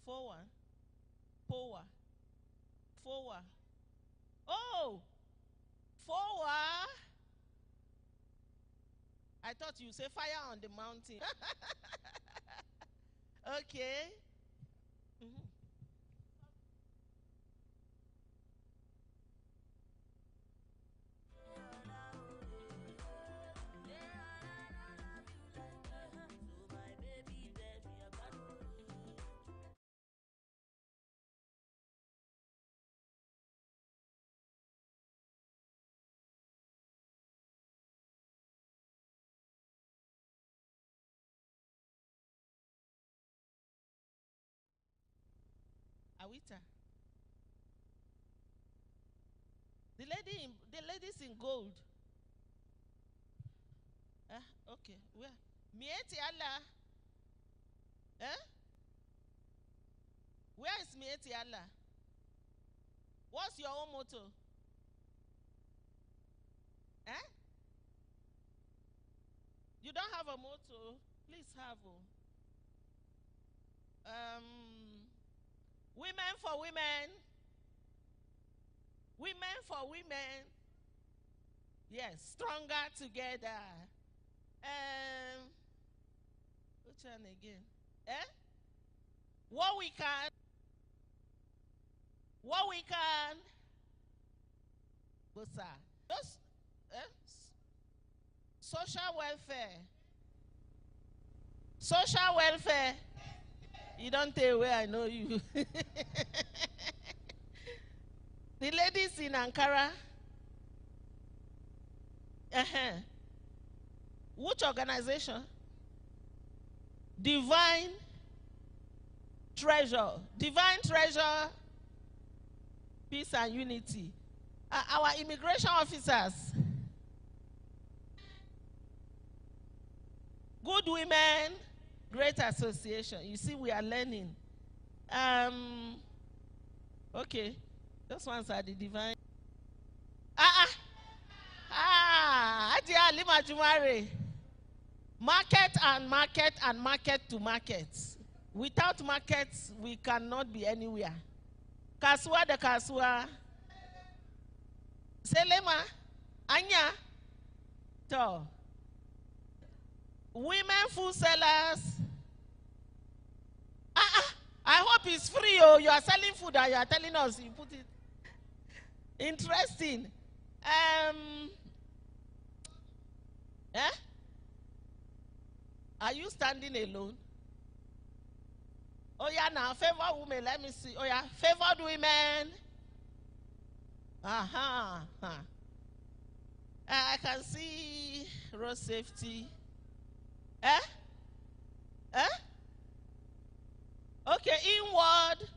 Forward. Forward. Forward. Oh! Forward. I thought you say fire on the mountain. Okay. Mm-hmm. Awita. The ladies in gold. Okay. Where? Mieti Allah. Eh? Where is Mieti Allah? What's your own motto? Eh? You don't have a motto? Please have one. Women for women. Women for women. Yes, stronger together. Which one again? Eh? What we can. What we can. Bosa. Just social welfare. Social welfare. You don't tell where I know you. The ladies in Ankara. Which organization? Divine Treasure. Divine Treasure. Peace and unity. Our immigration officers. Good Women, Great Association. You see, we are learning. Okay. Those ones are the divine. Adia Lima Jumare. Market and market and market to market. Without markets, we cannot be anywhere. Kaswa de Kaswa. Selema. Anya. To. Women food sellers. I hope it's free. Oh, you are selling food and you are telling us you put it. Interesting. Are you standing alone? Oh yeah, now favor women. Let me see. Oh yeah, favored women. I can see road safety. Okay, inward.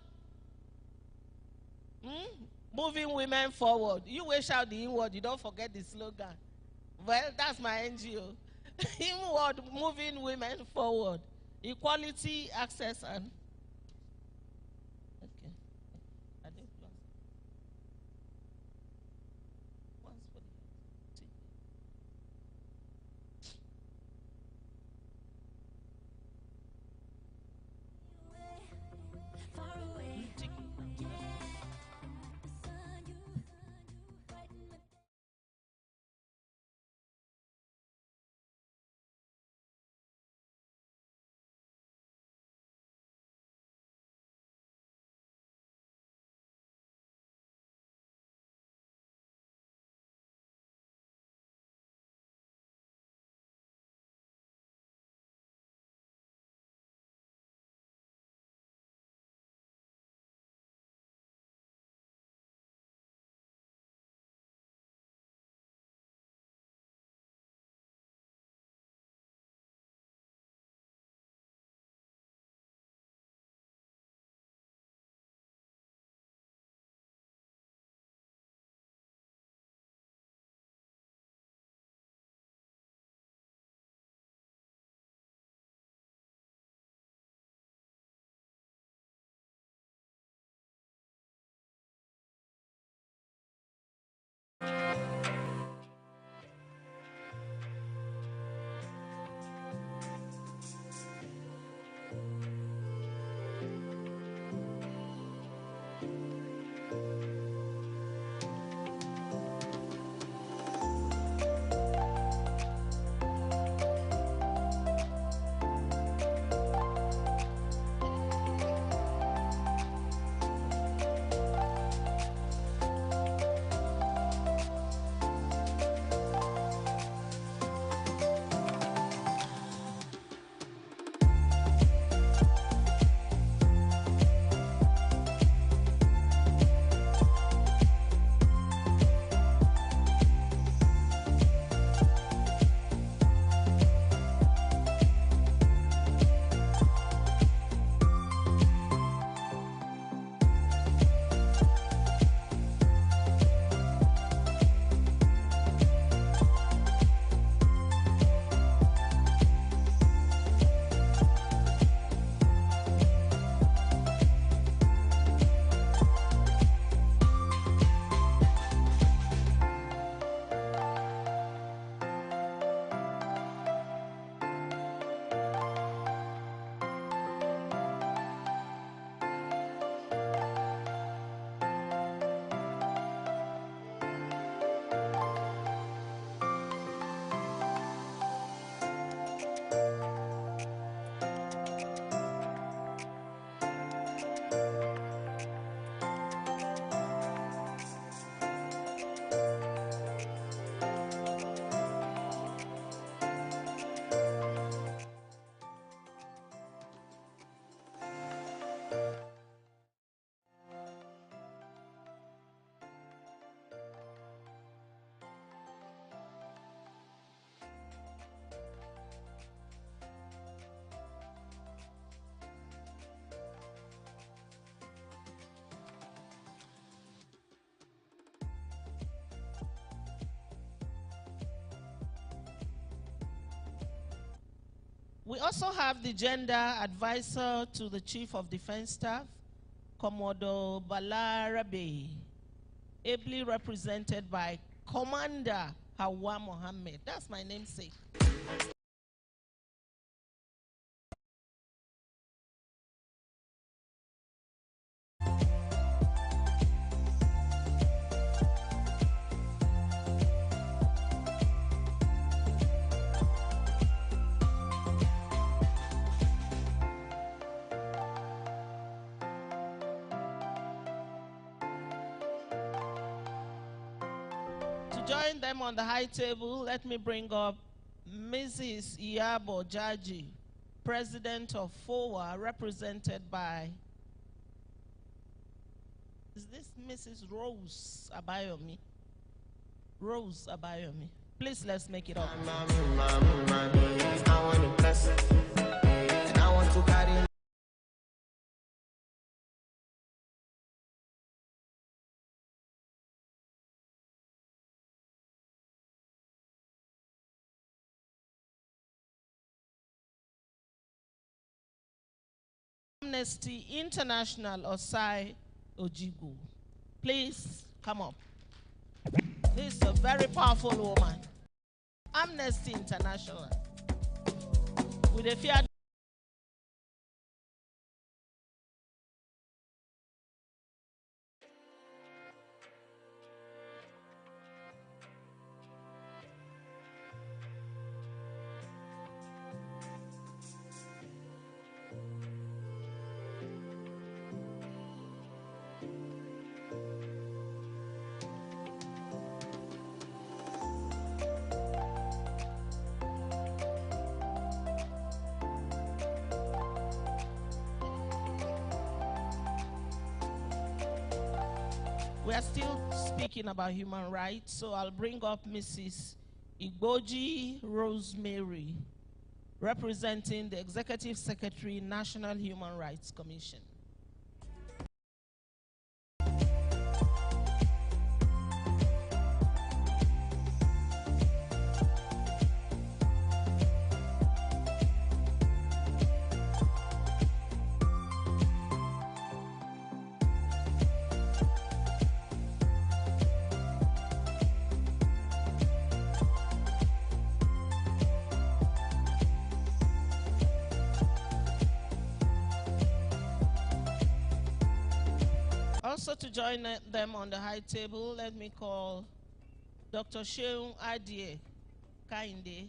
Moving women forward. You wish out the inward. You don't forget the slogan. Well, that's my NGO. Inward, moving women forward. Equality, access, and We also have the gender advisor to the Chief of Defense Staff, Commodore Balarabe, ably represented by Commander Hawa Mohammed. That's my namesake. To join them on the high table, let me bring up Mrs. Iyabo Jaji, President of FOA, represented by, is this Mrs. Rose Abayomi? Rose Abayomi. Please, let's make it up. I want to bless it, and I want to carry it. Amnesty International Osai Ojigu. Please come up. This is a very powerful woman. Amnesty International. With a fear. We are still speaking about human rights, so I'll bring up Mrs. Igboji Rosemary, representing the Executive Secretary, National Human Rights Commission. Also, to join them on the high table, let me call Dr. Sheung Adie Kainde,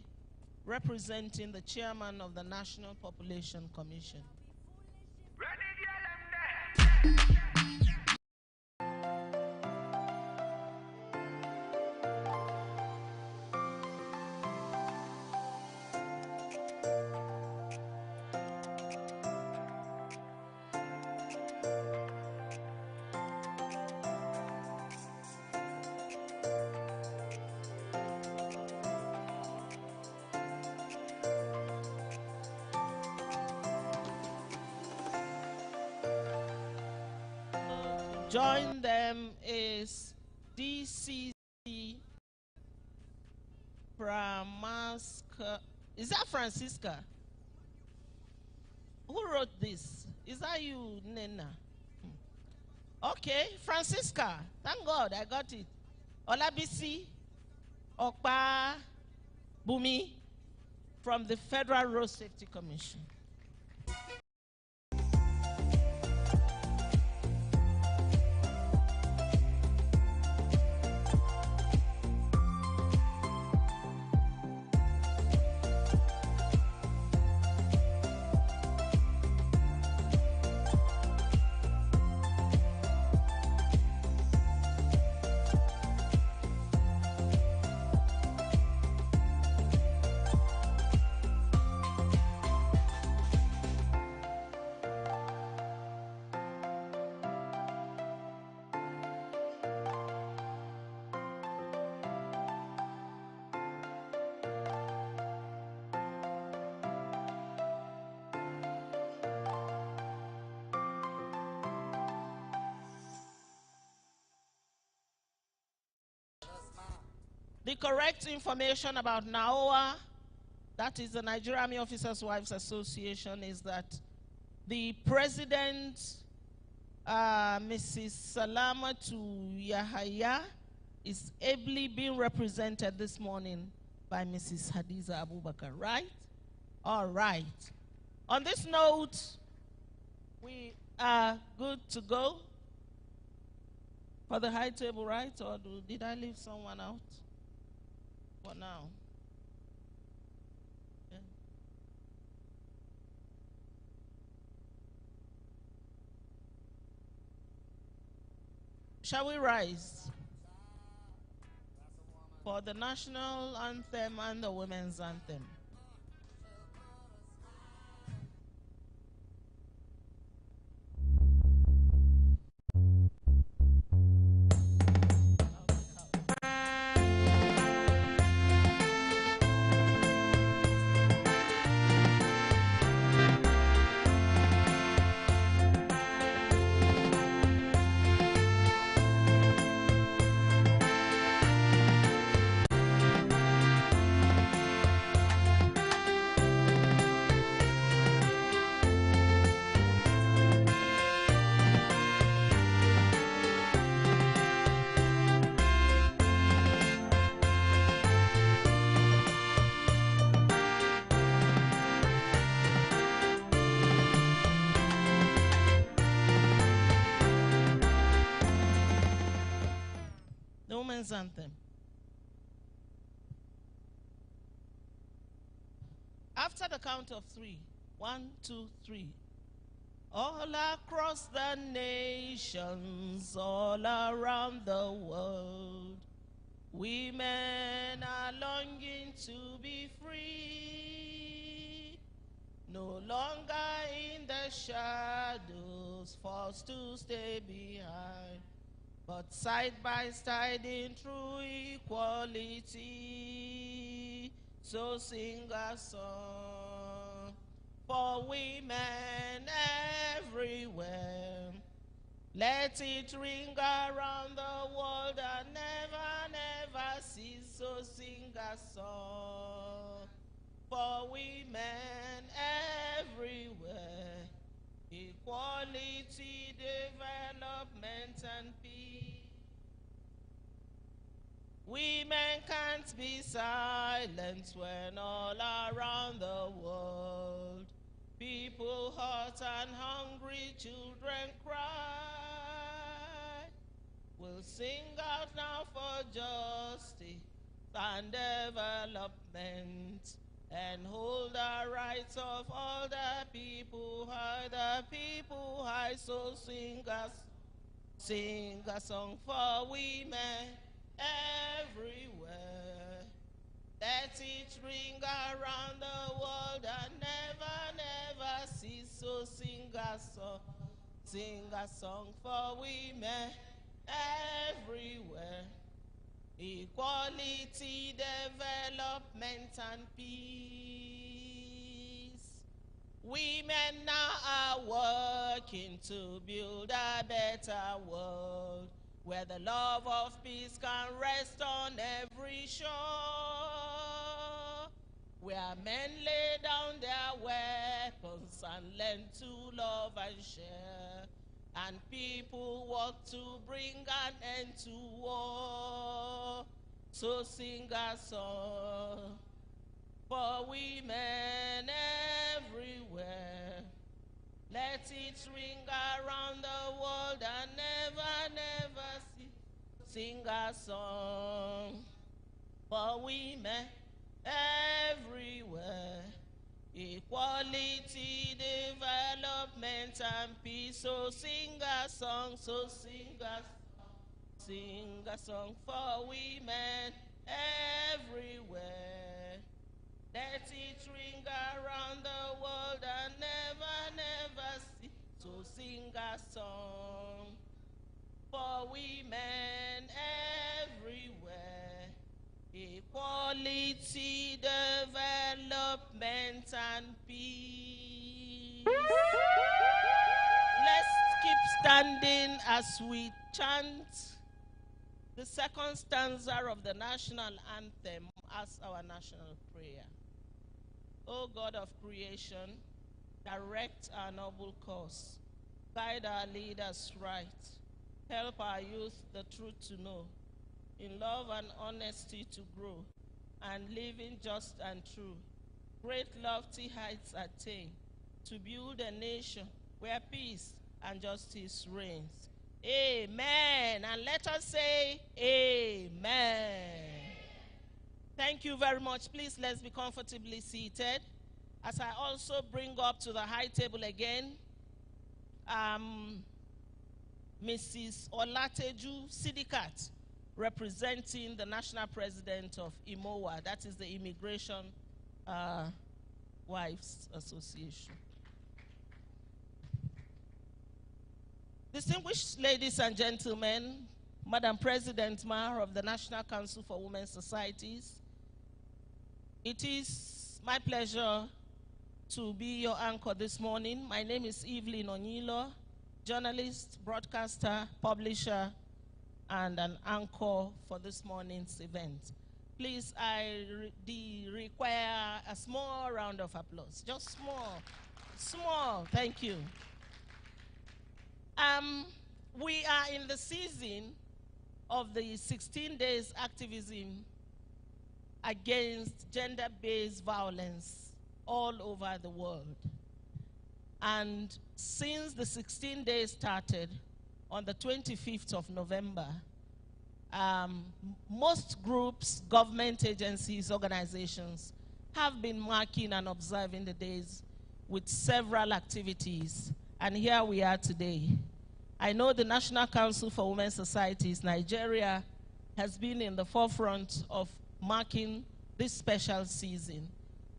representing the chairman of the National Population Commission. Join them is DCC Pramasca. Is that Francisca? Who wrote this? Is that you, Nena? Okay, Francisca. Thank God I got it. Olabisi Okpa Bumi from the Federal Road Safety Commission. The correct information about NAOA that is the Nigerian Army Officers' Wives Association, is that the president, Mrs. Salamatu Yahaya, is ably being represented this morning by Mrs. Hadiza Abubakar, right? All right. On this note, we are good to go for the high table, right? Or did I leave someone out for now? Yeah. Shall we rise for the national anthem and the women's anthem? Anthem. After the count of 3, 1, 2, 3. All across the nations, all around the world, women are longing to be free, no longer in the shadows, forced to stay behind, but side by side in true equality. So sing a song for women everywhere. Let it ring around the world and never, never cease. So sing a song for women everywhere. Equality, development, and peace. Women can't be silent when all around the world people hurt and hungry children cry. We'll sing out now for justice and development, and hold the rights of all the people high, the people high. So sing a song for women everywhere. Let it ring around the world and never, never cease. So sing a song for women everywhere. Equality, development, and peace. Women now are working to build a better world, where the love of peace can rest on every shore, where men lay down their weapons and learn to love and share, and people work to bring an end to war. So sing a song for women everywhere. Let it ring around the world and never, never cease. Sing a song for women everywhere. Equality, development, and peace. So sing a song, sing a song for women everywhere. Let it ring around the world and never, never cease. So sing a song for women everywhere. Equality, development, and peace. Let's keep standing as we chant the second stanza of the national anthem as our national prayer. O God of creation, direct our noble course. Guide our leaders right. Help our youth the truth to know. In love and honesty to grow. And living just and true. Great lofty heights attain. To build a nation where peace and justice reigns. Amen. And let us say amen. Thank you very much. Please, let's be comfortably seated. As I also bring up to the high table again, Mrs. Olateju Sidikat, representing the National President of IMOWA, that is the Immigration Wives Association. Distinguished ladies and gentlemen, Madam President Maher of the National Council for Women's Societies, it is my pleasure to be your anchor this morning. My name is Evelyn Onyilo, journalist, broadcaster, publisher, and an anchor for this morning's event. Please, I require a small round of applause. Just small, thank you. We are in the season of the 16 days activism against gender-based violence all over the world. And since the 16 days started on the 25th of November, most groups, government agencies, organizations have been marking and observing the days with several activities. And here we are today. I know the National Council for Women's Societies, Nigeria, has been in the forefront of marking this special season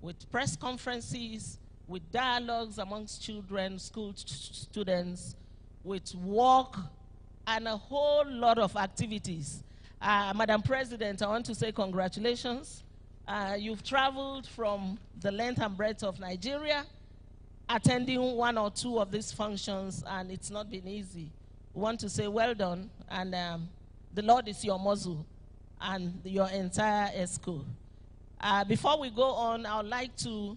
with press conferences, with dialogues amongst children, school students, with work, and a whole lot of activities. Madam President, I want to say congratulations. You've traveled from the length and breadth of Nigeria, attending one or two of these functions, and it's not been easy. We want to say well done, and the Lord is your muzzle and your entire ESCO. Before we go on, I would like to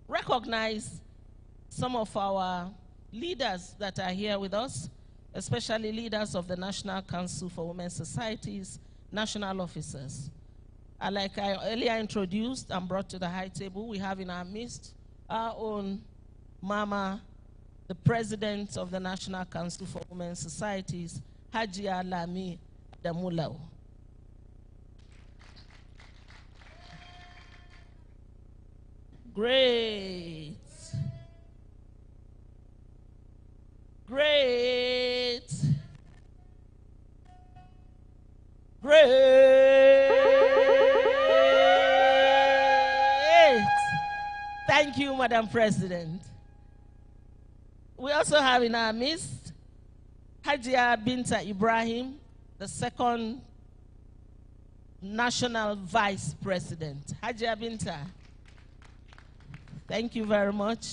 recognize some of our leaders that are here with us, especially leaders of the National Council for Women's Societies, national officers. Like I earlier introduced and brought to the high table, we have in our midst our own Mama, the President of the National Council for Women's Societies, Hajia Lami Damulao. Great. Great. Great. Thank you, Madam President. We also have in our midst Hajia Binta Ibrahim, the second National Vice President. Hajia Binta. Thank you very much.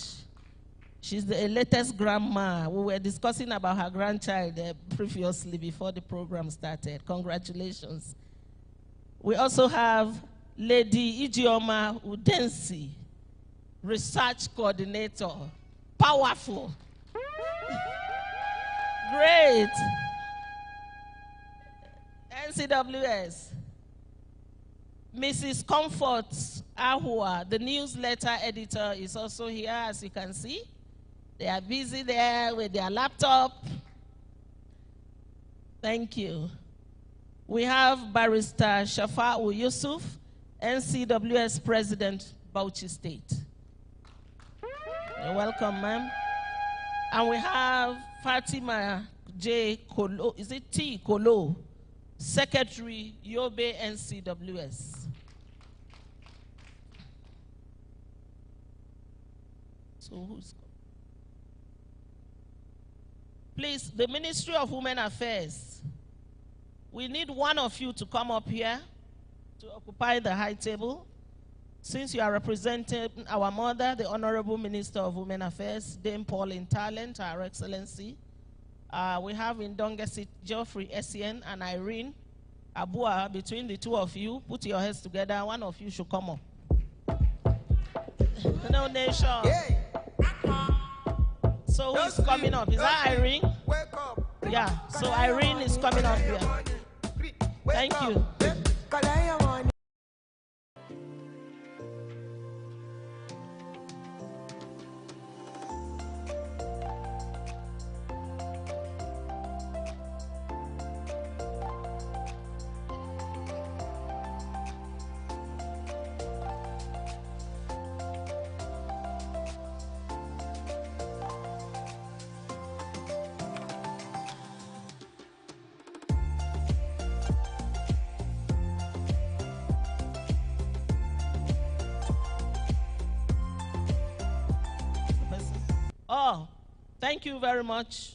She's the latest grandma. We were discussing about her grandchild previously before the program started. Congratulations. We also have Lady Ijeoma Udensi, Research Coordinator. Powerful. Great. NCWS. Mrs. Comfort Ahua, the newsletter editor, is also here, as you can see. They are busy there with their laptop. Thank you. We have Barrister Shafa'u Yusuf, NCWS President, Bauchi State. You're welcome, ma'am. And we have Fatima J. Kolo, is it T. Kolo, Secretary, Yobe NCWS. So who's... Please, the Ministry of Women Affairs, we need one of you to come up here to occupy the high table. Since you are representing our mother, the Honorable Minister of Women Affairs, Dame Pauline Talent, Our Excellency. We have in Dongesi Geoffrey Essien and Irene Abua. Between the two of you, put your heads together. One of you should come up. No nation. So who's coming up? Is that Irene? Yeah, so Irene is coming up here. Thank you. Oh, thank you very much.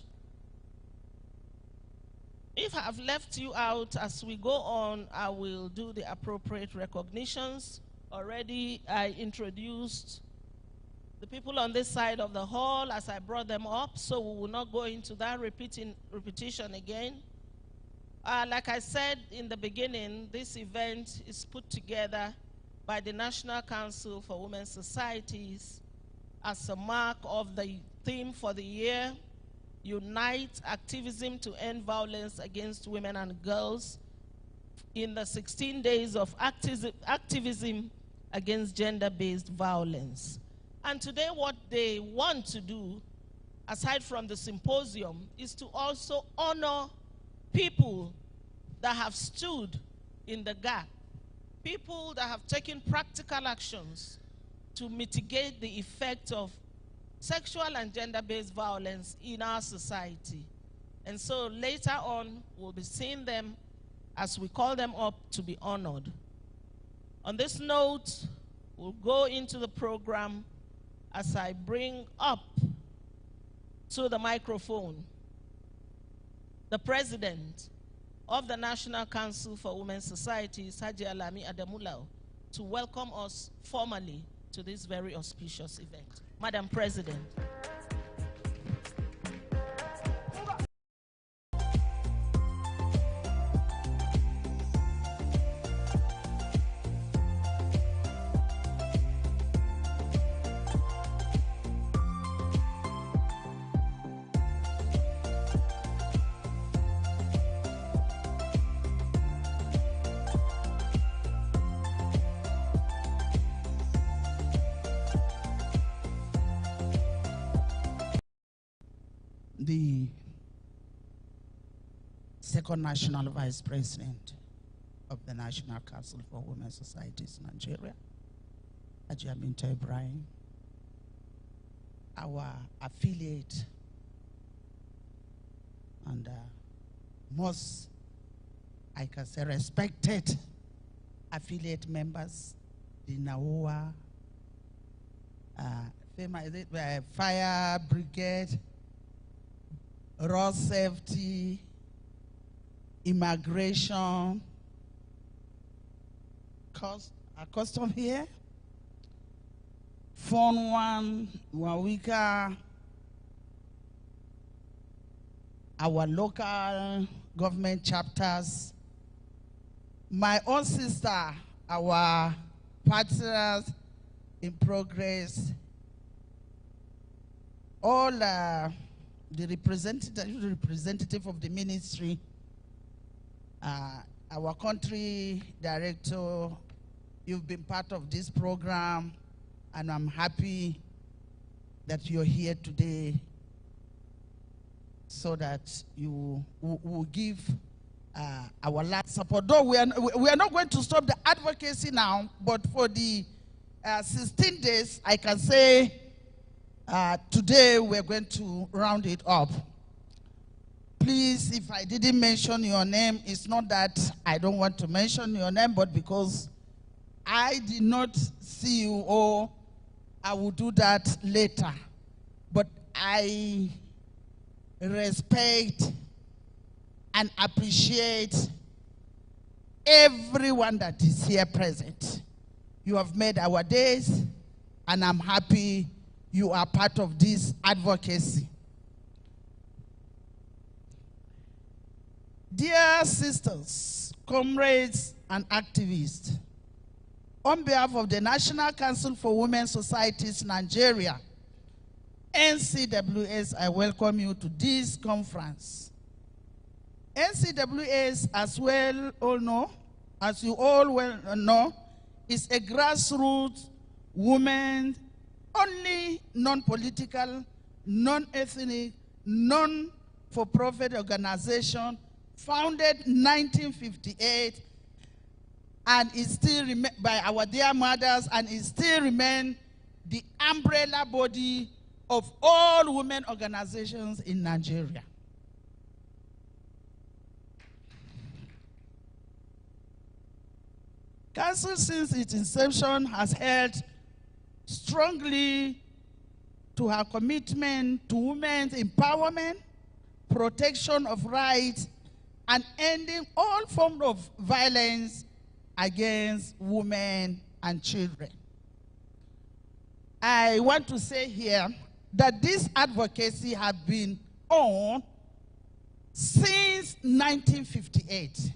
If I've left you out as we go on, I will do the appropriate recognitions. Already I introduced the people on this side of the hall as I brought them up, so we will not go into that repetition again. Like I said in the beginning, this event is put together by the National Council for Women's Societies as a mark of the theme for the year, Unite Activism to End Violence Against Women and Girls in the 16 days of activism against gender-based violence. And today what they want to do, aside from the symposium, is to also honor people that have stood in the gap, people that have taken practical actions to mitigate the effect of sexual and gender-based violence in our society. And so later on, we'll be seeing them as we call them up to be honored. On this note, we'll go into the program as I bring up to the microphone the president of the National Council for Women's Societies, Haji Alami Adamulao, to welcome us formally to this very auspicious event. Madam President. The second national vice president of the National Council for Women's Societies in Nigeria, Haji Aminta Ibrahim, our affiliate and most, I can say, respected affiliate members, the NAOA, Fire Brigade, Road Safety, Immigration, custom here, Phone One, Wawika, our local government chapters, my own sister, our partners in progress, all the representative of the ministry, our country director, you've been part of this program, and I'm happy that you're here today so that you will give our last support. Though we are not going to stop the advocacy now, but for the 16 days, I can say today we're going to round it up. Please, if I didn't mention your name, it's not that I don't want to mention your name, but because I did not see you, or I will do that later. But I respect and appreciate everyone that is here present. You have made our days, and I'm happy you are part of this advocacy. Dear sisters, comrades, and activists, on behalf of the National Council for Women Societies Nigeria, NCWS, I welcome you to this conference. NCWS, as you all well know, is a grassroots women only non-political, non-ethnic, non-for-profit organization founded 1958 and is still by our dear mothers, and it still remain the umbrella body of all women organizations in Nigeria. Council, since its inception, has held strongly to her commitment to women's empowerment, protection of rights, and ending all forms of violence against women and children. I want to say here that this advocacy has been on since 1958.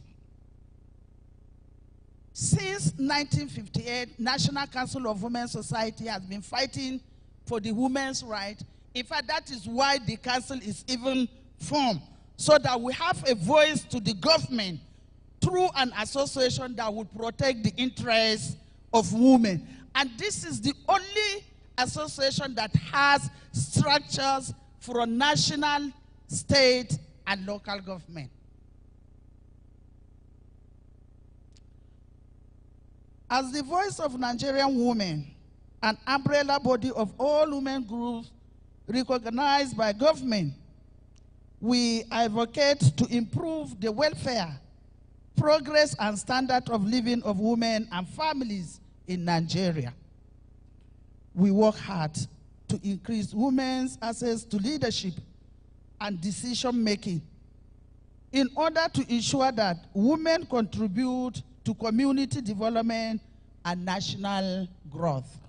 Since 1958, National Council of Women Society has been fighting for the women's right. In fact, that is why the council is even formed, so that we have a voice to the government through an association that would protect the interests of women. And this is the only association that has structures for national, state, and local government. As the voice of Nigerian women, an umbrella body of all women groups recognized by government, we advocate to improve the welfare, progress, and standard of living of women and families in Nigeria. We work hard to increase women's access to leadership and decision-making in order to ensure that women contribute to community development and national growth.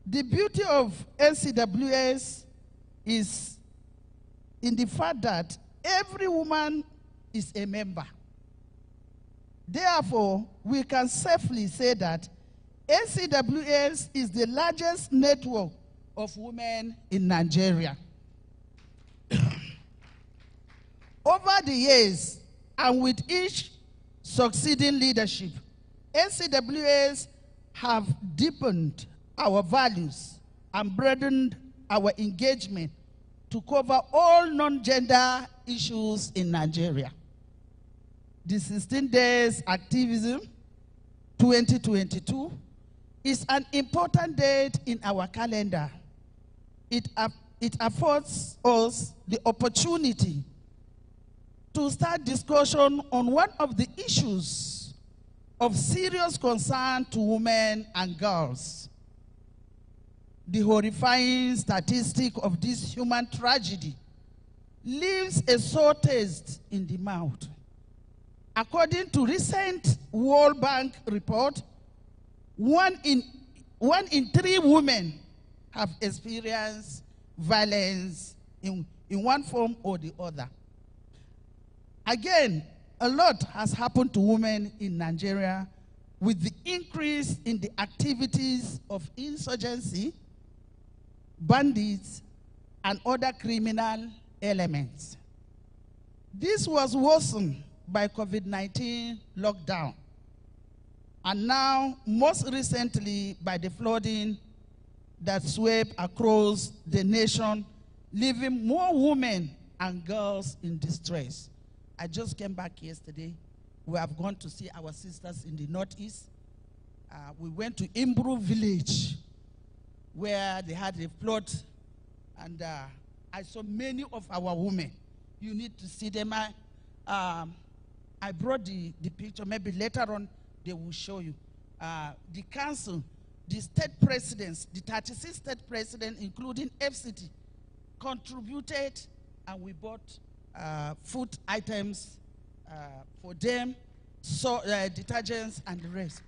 The beauty of NCWS is in the fact that every woman is a member. Therefore, we can safely say that NCWS is the largest network of women in Nigeria. Over the years, and with each succeeding leadership, NCWS have deepened our values and broadened our engagement to cover all non-gender issues in Nigeria. The 16 days activism 2022 is an important date in our calendar. It affords us the opportunity to start discussion on one of the issues of serious concern to women and girls. The horrifying statistic of this human tragedy leaves a sore taste in the mouth. According to recent World Bank report, one in 3 women have experienced violence in one form or the other. Again, a lot has happened to women in Nigeria with the increase in the activities of insurgency, bandits, and other criminal elements. This was worsened by COVID-19 lockdown, and now, most recently, by the flooding that swept across the nation, leaving more women and girls in distress. I just came back yesterday. We have gone to see our sisters in the Northeast. We went to Imbru village, where they had a flood, and I saw many of our women. You need to see them. I brought the picture. Maybe later on they will show you. The council, the state presidents, the 36 state presidents, including FCT, contributed, and we bought food items for them, so detergents and the rest.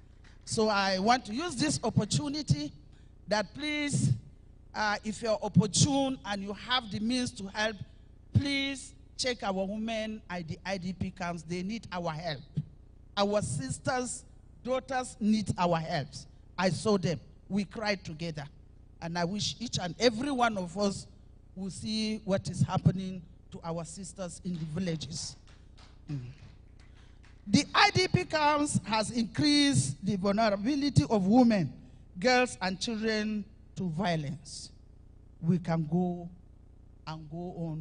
So I want to use this opportunity that please, if you're opportune and you have the means to help, please check our women IDP camps. They need our help. Our sisters daughters need our help. I saw them. We cried together. And I wish each and every one of us will see what is happening to our sisters in the villages. The IDP camps has increased the vulnerability of women, girls, and children to violence. We can go and go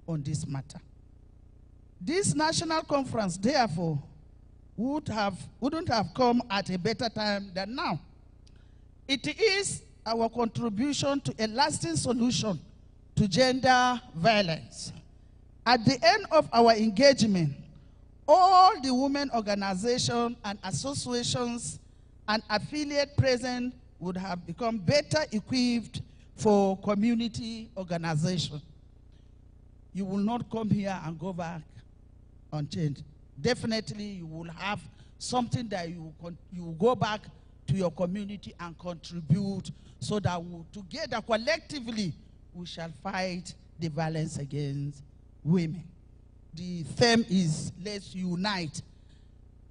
on this matter. This national conference, therefore, wouldn't have come at a better time than now. It is our contribution to a lasting solution to gender violence. At the end of our engagement, all the women organizations and associations and affiliates present would have become better equipped for community organization. You will not come here and go back unchanged. Definitely you will have something that you will go back to your community and contribute so that together, collectively, we shall fight the violence against women. The theme is, let's unite.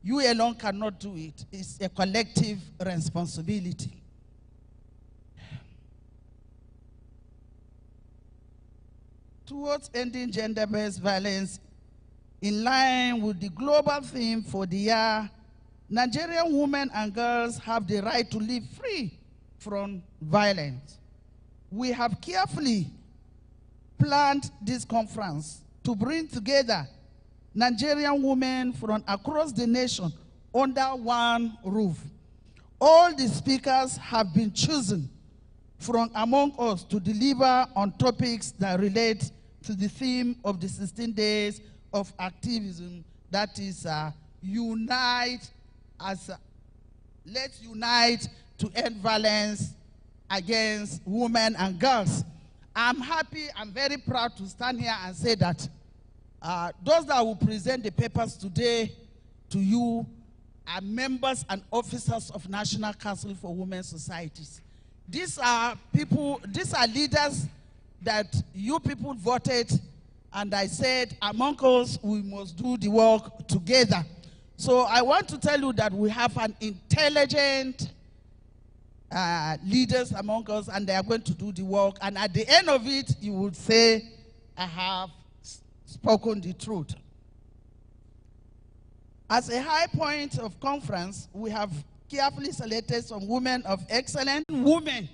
You alone cannot do it. It's a collective responsibility. Towards ending gender-based violence, in line with the global theme for the year, Nigerian women and girls have the right to live free from violence. We have carefully planned this conference to bring together Nigerian women from across the nation under one roof. All the speakers have been chosen from among us to deliver on topics that relate to the theme of the 16 days of activism, that is let's unite to end violence against women and girls. I'm happy, I'm very proud to stand here and say that those that will present the papers today to you are members and officers of National Council for Women's Societies. These are leaders that you people voted, and I said, among us, we must do the work together. So I want to tell you that we have an intelligent leaders among us, and they are going to do the work. And at the end of it, you would say, I have spoken the truth. As a high point of conference, we have carefully selected some women of excellence, women